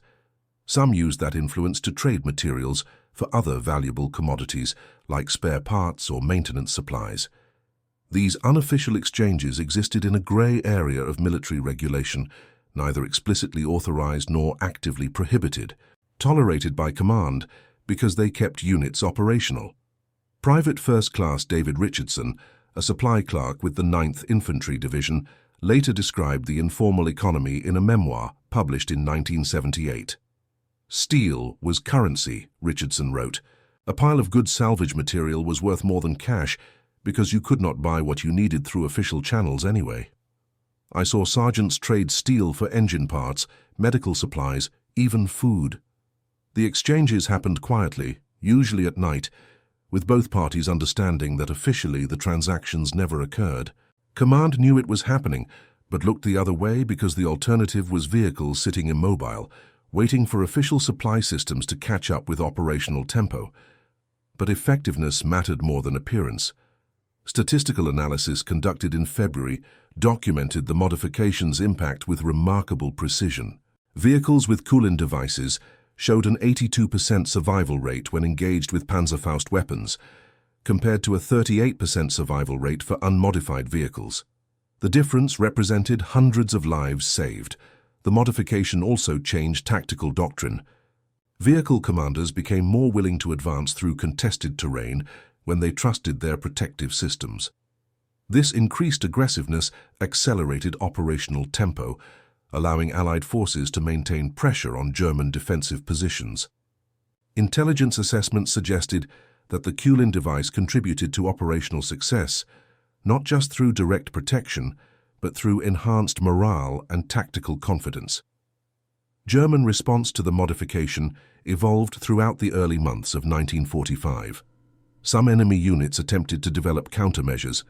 Some used that influence to trade materials for other valuable commodities like spare parts or maintenance supplies. These unofficial exchanges existed in a gray area of military regulation, neither explicitly authorized nor actively prohibited, tolerated by command because they kept units operational. Private First Class David Richardson, a supply clerk with the 9th Infantry Division, later described the informal economy in a memoir published in 1978. "Steel was currency," Richardson wrote. "A pile of good salvage material was worth more than cash because you could not buy what you needed through official channels anyway." I saw sergeants trade steel for engine parts, medical supplies, even food. The exchanges happened quietly, usually at night, with both parties understanding that officially the transactions never occurred. Command knew it was happening, but looked the other way because the alternative was vehicles sitting immobile, waiting for official supply systems to catch up with operational tempo. But effectiveness mattered more than appearance. Statistical analysis conducted in February documented the modification's impact with remarkable precision. Vehicles with Kulin devices showed an 82% survival rate when engaged with Panzerfaust weapons, compared to a 38% survival rate for unmodified vehicles. The difference represented hundreds of lives saved. The modification also changed tactical doctrine. Vehicle commanders became more willing to advance through contested terrain when they trusted their protective systems. This increased aggressiveness accelerated operational tempo, allowing Allied forces to maintain pressure on German defensive positions. Intelligence assessments suggested that the Kulin device contributed to operational success, not just through direct protection, but through enhanced morale and tactical confidence. German response to the modification evolved throughout the early months of 1945. Some enemy units attempted to develop countermeasures,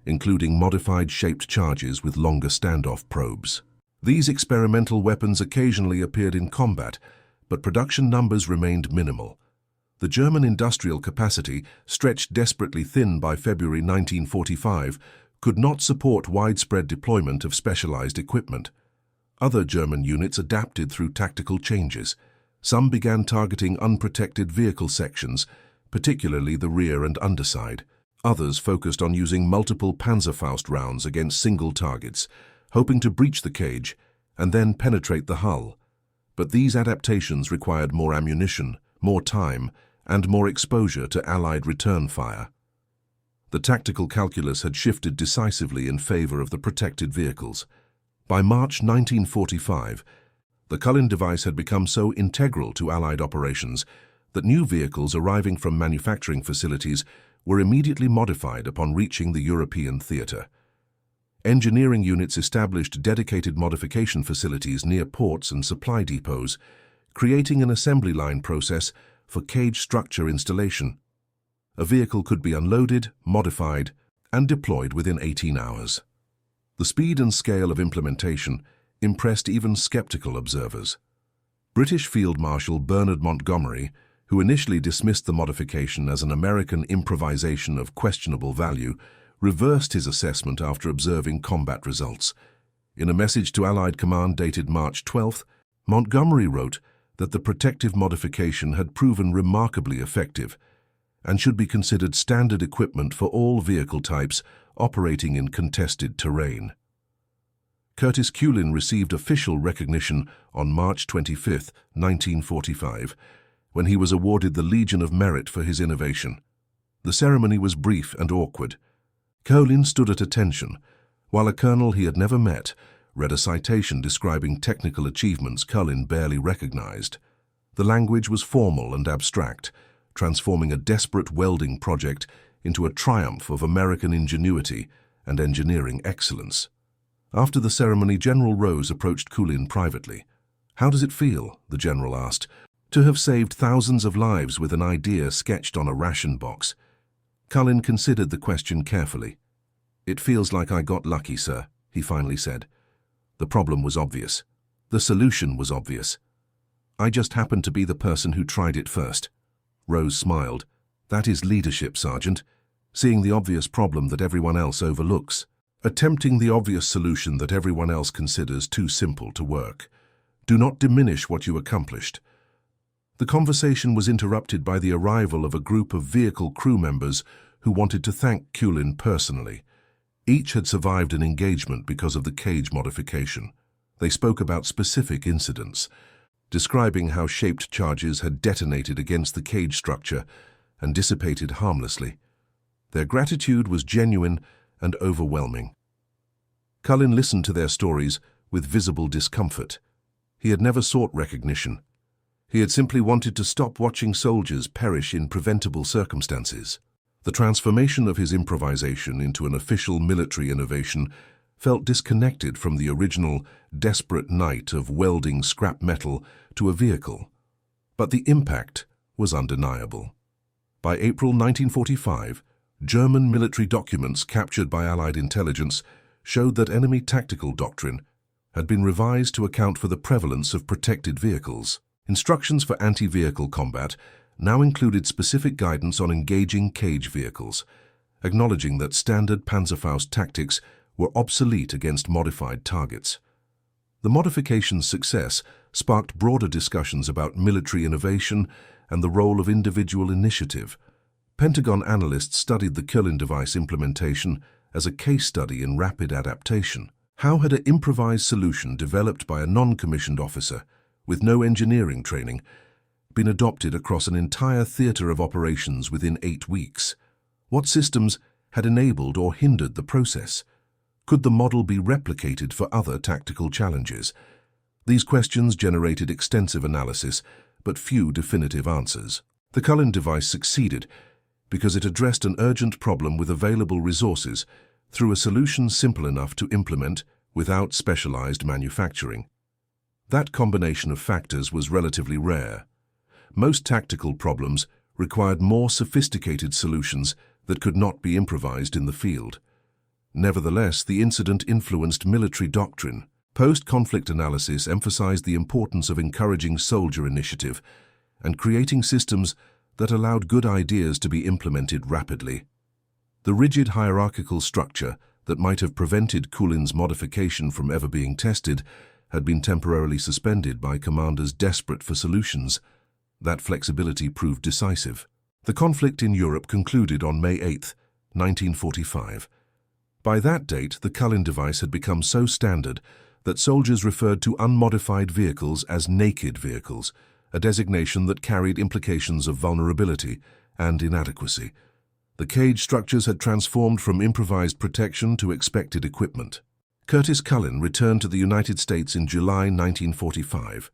including modified shaped charges with longer standoff probes. These experimental weapons occasionally appeared in combat, but production numbers remained minimal. The German industrial capacity, stretched desperately thin by February 1945, could not support widespread deployment of specialized equipment. Other German units adapted through tactical changes. Some began targeting unprotected vehicle sections, particularly the rear and underside. Others focused on using multiple Panzerfaust rounds against single targets, hoping to breach the cage and then penetrate the hull. But these adaptations required more ammunition, more time, and more exposure to Allied return fire. The tactical calculus had shifted decisively in favor of the protected vehicles. By March 1945, the Kulin device had become so integral to Allied operations that new vehicles arriving from manufacturing facilities were immediately modified upon reaching the European theater. Engineering units established dedicated modification facilities near ports and supply depots, creating an assembly line process for cage structure installation. A vehicle could be unloaded, modified, and deployed within 18 hours. The speed and scale of implementation impressed even skeptical observers. British Field Marshal Bernard Montgomery, who initially dismissed the modification as an American improvisation of questionable value, reversed his assessment after observing combat results. In a message to Allied command dated March 12th, Montgomery wrote that the protective modification had proven remarkably effective and should be considered standard equipment for all vehicle types operating in contested terrain. Curtis Kulin received official recognition on March 25, 1945, when he was awarded the Legion of Merit for his innovation. The ceremony was brief and awkward. Kulin stood at attention, while a colonel he had never met read a citation describing technical achievements Kulin barely recognized. The language was formal and abstract, transforming a desperate welding project into a triumph of American ingenuity and engineering excellence. After the ceremony, General Rose approached Kulin privately. "How does it feel?" the general asked, "to have saved thousands of lives with an idea sketched on a ration box?" Kulin considered the question carefully. "It feels like I got lucky, sir," he finally said. "The problem was obvious. The solution was obvious. I just happened to be the person who tried it first." Rose smiled. "That is leadership, Sergeant. Seeing the obvious problem that everyone else overlooks. Attempting the obvious solution that everyone else considers too simple to work. Do not diminish what you accomplished." The conversation was interrupted by the arrival of a group of vehicle crew members who wanted to thank Kulin personally. Each had survived an engagement because of the cage modification. They spoke about specific incidents, describing how shaped charges had detonated against the cage structure and dissipated harmlessly. Their gratitude was genuine and overwhelming. Kulin listened to their stories with visible discomfort. He had never sought recognition. He had simply wanted to stop watching soldiers perish in preventable circumstances. The transformation of his improvisation into an official military innovation felt disconnected from the original, desperate night of welding scrap metal to a vehicle. But the impact was undeniable. By April 1945, German military documents captured by Allied intelligence showed that enemy tactical doctrine had been revised to account for the prevalence of protected vehicles. Instructions for anti-vehicle combat now included specific guidance on engaging cage vehicles, acknowledging that standard Panzerfaust tactics were obsolete against modified targets. The modification's success sparked broader discussions about military innovation and the role of individual initiative. Pentagon analysts studied the Kulin device implementation as a case study in rapid adaptation. How had an improvised solution developed by a non-commissioned officer with no engineering training been adopted across an entire theater of operations within 8 weeks? What systems had enabled or hindered the process? Could the model be replicated for other tactical challenges? These questions generated extensive analysis, but few definitive answers. The Kulin device succeeded because it addressed an urgent problem with available resources through a solution simple enough to implement without specialized manufacturing. That combination of factors was relatively rare. Most tactical problems required more sophisticated solutions that could not be improvised in the field. Nevertheless, the incident influenced military doctrine. Post-conflict analysis emphasized the importance of encouraging soldier initiative and creating systems that allowed good ideas to be implemented rapidly. The rigid hierarchical structure that might have prevented Kulin's modification from ever being tested had been temporarily suspended by commanders desperate for solutions. That flexibility proved decisive. The conflict in Europe concluded on May 8, 1945. By that date, the Kulin device had become so standard that soldiers referred to unmodified vehicles as naked vehicles, a designation that carried implications of vulnerability and inadequacy. The cage structures had transformed from improvised protection to expected equipment. Curtis Kulin returned to the United States in July 1945.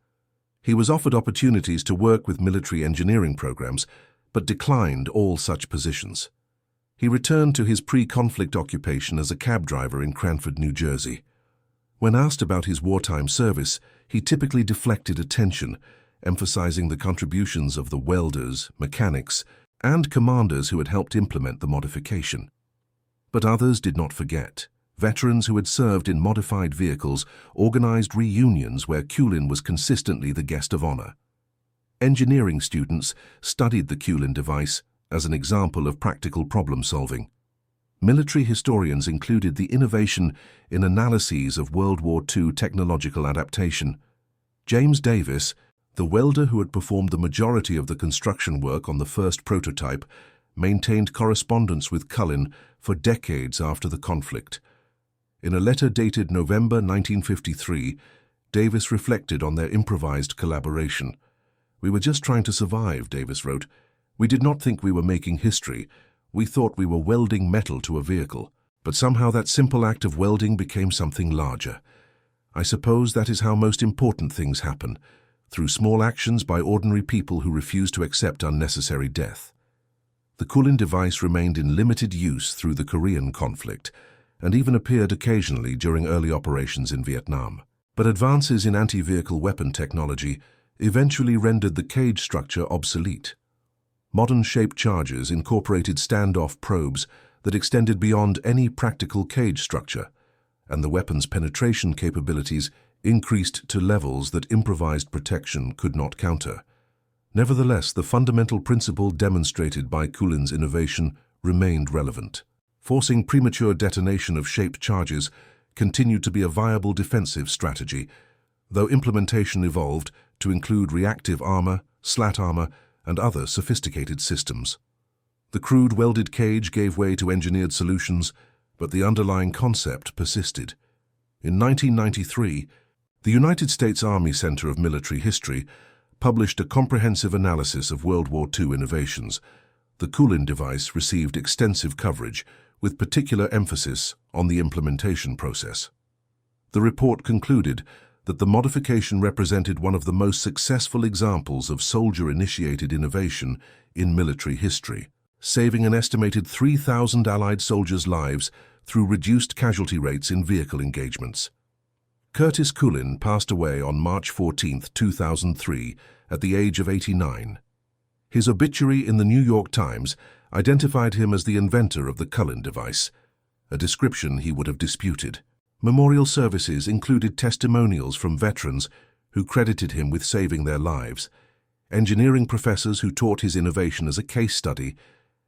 He was offered opportunities to work with military engineering programs, but declined all such positions. He returned to his pre-conflict occupation as a cab driver in Cranford, New Jersey. When asked about his wartime service, he typically deflected attention, emphasizing the contributions of the welders, mechanics, and commanders who had helped implement the modification. But others did not forget. Veterans who had served in modified vehicles organized reunions where Kulin was consistently the guest of honor. Engineering students studied the Kulin device as an example of practical problem-solving. Military historians included the innovation in analyses of World War II technological adaptation. James Davis, the welder who had performed the majority of the construction work on the first prototype, maintained correspondence with Kulin for decades after the conflict. In a letter dated November 1953, Davis reflected on their improvised collaboration. "We were just trying to survive," Davis wrote. "We did not think we were making history. We thought we were welding metal to a vehicle. But somehow that simple act of welding became something larger. I suppose that is how most important things happen, through small actions by ordinary people who refuse to accept unnecessary death." The Kulin device remained in limited use through the Korean conflict, and even appeared occasionally during early operations in Vietnam. But advances in anti-vehicle weapon technology eventually rendered the cage structure obsolete. Modern shaped charges incorporated standoff probes that extended beyond any practical cage structure, and the weapon's penetration capabilities increased to levels that improvised protection could not counter. Nevertheless, the fundamental principle demonstrated by Kulin's innovation remained relevant. Forcing premature detonation of shaped charges continued to be a viable defensive strategy, though implementation evolved to include reactive armor, slat armor, and other sophisticated systems. The crude welded cage gave way to engineered solutions, but the underlying concept persisted. In 1993, the United States Army Center of Military History published a comprehensive analysis of World War II innovations. The Kulin device received extensive coverage, with particular emphasis on the implementation process. The report concluded that the modification represented one of the most successful examples of soldier-initiated innovation in military history, saving an estimated 3,000 Allied soldiers' lives through reduced casualty rates in vehicle engagements. Curtis Cullen passed away on March 14, 2003, at the age of 89. His obituary in the New York Times identified him as the inventor of the Cullen device, a description he would have disputed. Memorial services included testimonials from veterans who credited him with saving their lives, engineering professors who taught his innovation as a case study,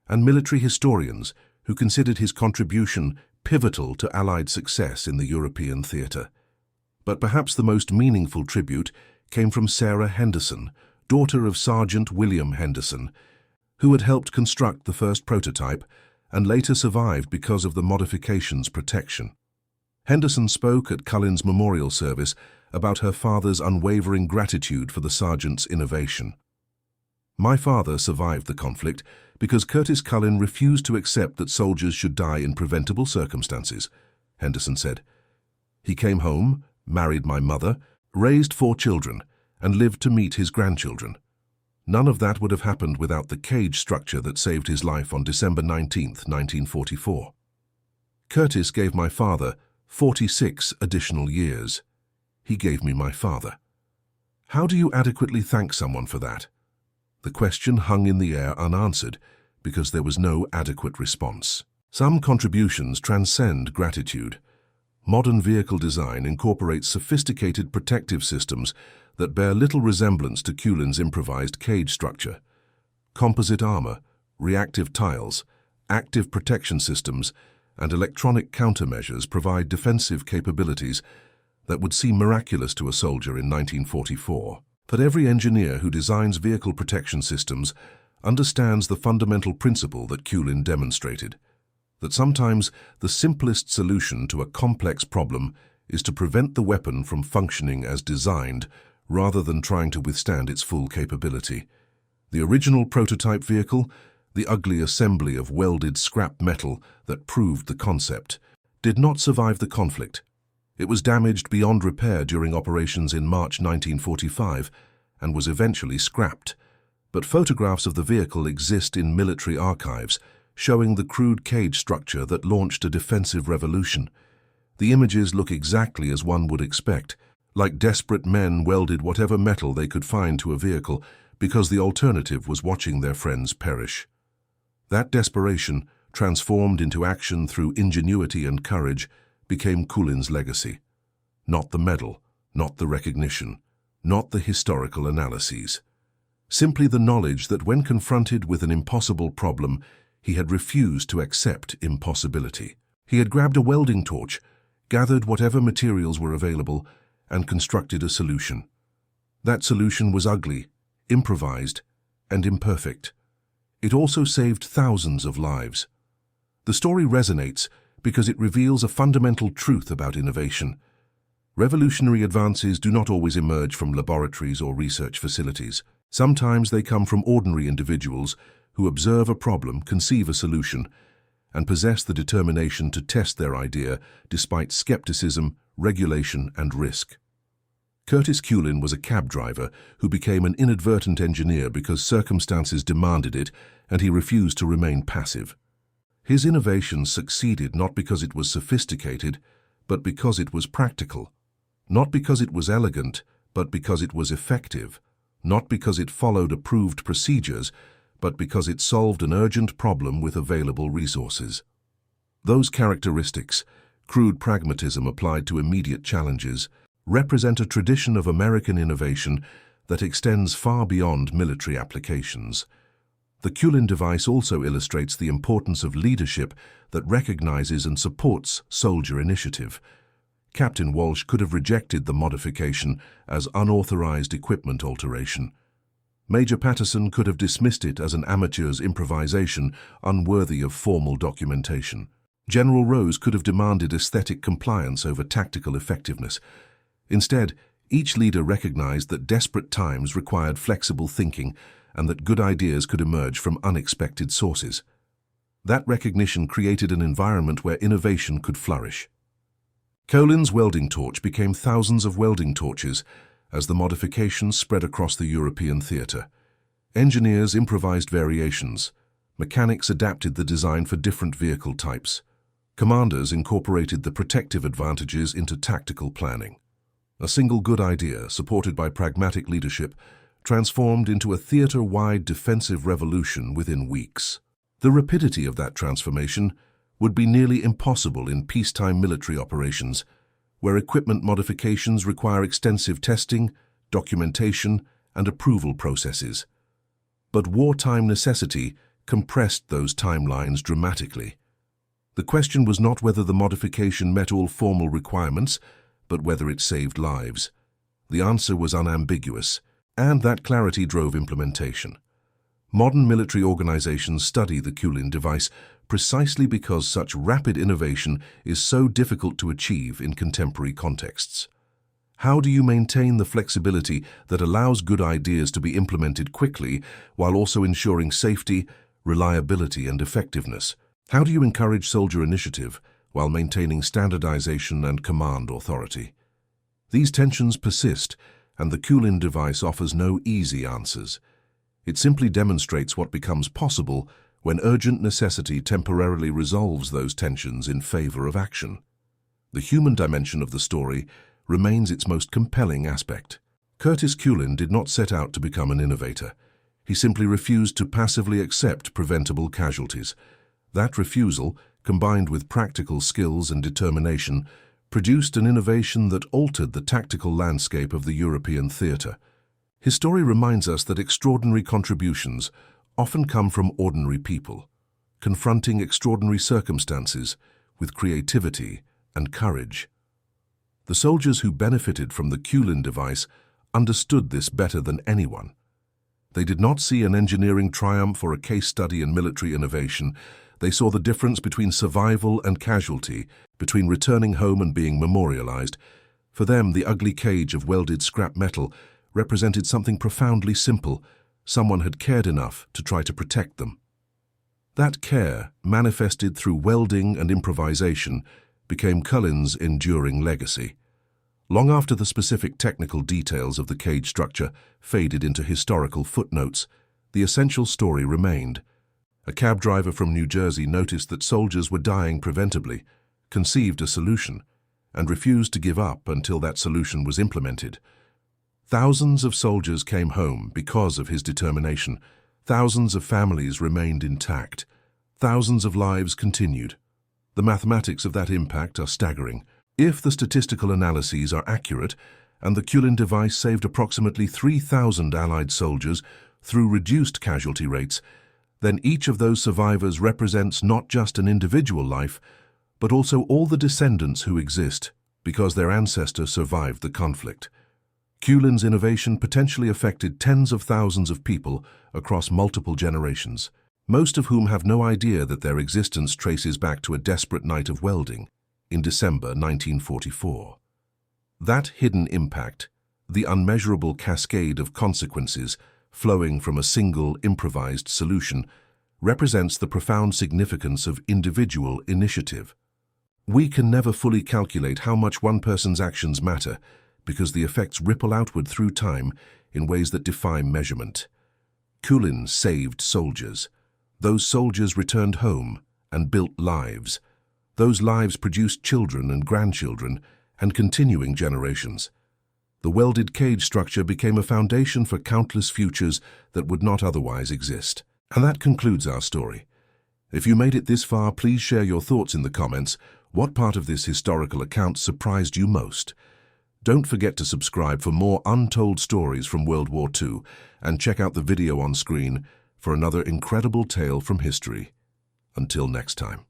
and military historians who considered his contribution pivotal to Allied success in the European theatre. But perhaps the most meaningful tribute came from Sarah Henderson, daughter of Sergeant William Henderson, who had helped construct the first prototype and later survived because of the modification's protection. Henderson spoke at Cullen's memorial service about her father's unwavering gratitude for the sergeant's innovation. "My father survived the conflict because Curtis Cullen refused to accept that soldiers should die in preventable circumstances," Henderson said. "He came home, married my mother, raised 4 children, and lived to meet his grandchildren. None of that would have happened without the cage structure that saved his life on December 19, 1944. Curtis gave my father 46 additional years. He gave me my father." How do you adequately thank someone for that? The question hung in the air unanswered because there was no adequate response. Some contributions transcend gratitude. Modern vehicle design incorporates sophisticated protective systems that bear little resemblance to Cullen's improvised cage structure. Composite armor, reactive tiles, active protection systems, and electronic countermeasures provide defensive capabilities that would seem miraculous to a soldier in 1944. But every engineer who designs vehicle protection systems understands the fundamental principle that Cullen demonstrated, that sometimes the simplest solution to a complex problem is to prevent the weapon from functioning as designed rather than trying to withstand its full capability. The original prototype vehicle, the ugly assembly of welded scrap metal that proved the concept, did not survive the conflict. It was damaged beyond repair during operations in March 1945 and was eventually scrapped. But photographs of the vehicle exist in military archives, showing the crude cage structure that launched a defensive revolution. The images look exactly as one would expect, like desperate men welded whatever metal they could find to a vehicle because the alternative was watching their friends perish. That desperation, transformed into action through ingenuity and courage, became Cullen's legacy. Not the medal, not the recognition, not the historical analyses. Simply the knowledge that when confronted with an impossible problem, he had refused to accept impossibility. He had grabbed a welding torch, gathered whatever materials were available, and constructed a solution. That solution was ugly, improvised, and imperfect. It also saved thousands of lives. The story resonates because it reveals a fundamental truth about innovation. Revolutionary advances do not always emerge from laboratories or research facilities. Sometimes they come from ordinary individuals who observe a problem, conceive a solution, and possess the determination to test their idea despite skepticism, regulation, and risk. Curtis Cullen was a cab driver who became an inadvertent engineer because circumstances demanded it and he refused to remain passive. His innovation succeeded not because it was sophisticated, but because it was practical. Not because it was elegant, but because it was effective. Not because it followed approved procedures, but because it solved an urgent problem with available resources. Those characteristics, crude pragmatism applied to immediate challenges, represent a tradition of American innovation that extends far beyond military applications. The Cullen device also illustrates the importance of leadership that recognizes and supports soldier initiative. Captain Walsh could have rejected the modification as unauthorized equipment alteration. Major Patterson could have dismissed it as an amateur's improvisation unworthy of formal documentation. General Rose could have demanded aesthetic compliance over tactical effectiveness. Instead, each leader recognized that desperate times required flexible thinking and that good ideas could emerge from unexpected sources. That recognition created an environment where innovation could flourish. Cullen's welding torch became thousands of welding torches as the modifications spread across the European theater. Engineers improvised variations. Mechanics adapted the design for different vehicle types. Commanders incorporated the protective advantages into tactical planning. A single good idea, supported by pragmatic leadership, transformed into a theater-wide defensive revolution within weeks. The rapidity of that transformation would be nearly impossible in peacetime military operations, where equipment modifications require extensive testing, documentation, and approval processes. But wartime necessity compressed those timelines dramatically. The question was not whether the modification met all formal requirements, but whether it saved lives. The answer was unambiguous, and that clarity drove implementation. Modern military organizations study the Kulin device precisely because such rapid innovation is so difficult to achieve in contemporary contexts. How do you maintain the flexibility that allows good ideas to be implemented quickly while also ensuring safety, reliability, and effectiveness? How do you encourage soldier initiative while maintaining standardization and command authority? These tensions persist, and the Kulin device offers no easy answers. It simply demonstrates what becomes possible when urgent necessity temporarily resolves those tensions in favor of action. The human dimension of the story remains its most compelling aspect. Curtis Kulin did not set out to become an innovator. He simply refused to passively accept preventable casualties. That refusal, combined with practical skills and determination, produced an innovation that altered the tactical landscape of the European theater. His story reminds us that extraordinary contributions often come from ordinary people, confronting extraordinary circumstances with creativity and courage. The soldiers who benefited from the Kulin device understood this better than anyone. They did not see an engineering triumph or a case study in military innovation. They saw the difference between survival and casualty, between returning home and being memorialized. For them, the ugly cage of welded scrap metal represented something profoundly simple. Someone had cared enough to try to protect them. That care, manifested through welding and improvisation, became Kulin's enduring legacy. Long after the specific technical details of the cage structure faded into historical footnotes, the essential story remained. A cab driver from New Jersey noticed that soldiers were dying preventably, conceived a solution, and refused to give up until that solution was implemented. Thousands of soldiers came home because of his determination. Thousands of families remained intact. Thousands of lives continued. The mathematics of that impact are staggering. If the statistical analyses are accurate, and the Kulin device saved approximately 3,000 Allied soldiers through reduced casualty rates, then each of those survivors represents not just an individual life, but also all the descendants who exist because their ancestor survived the conflict. Kulin's innovation potentially affected tens of thousands of people across multiple generations, most of whom have no idea that their existence traces back to a desperate night of welding in December 1944. That hidden impact, the unmeasurable cascade of consequences flowing from a single improvised solution, represents the profound significance of individual initiative. We can never fully calculate how much one person's actions matter because the effects ripple outward through time in ways that defy measurement. Kulin saved soldiers. Those soldiers returned home and built lives. Those lives produced children and grandchildren and continuing generations. The welded cage structure became a foundation for countless futures that would not otherwise exist. And that concludes our story. If you made it this far, please share your thoughts in the comments. What part of this historical account surprised you most? Don't forget to subscribe for more untold stories from World War II and check out the video on screen for another incredible tale from history. Until next time.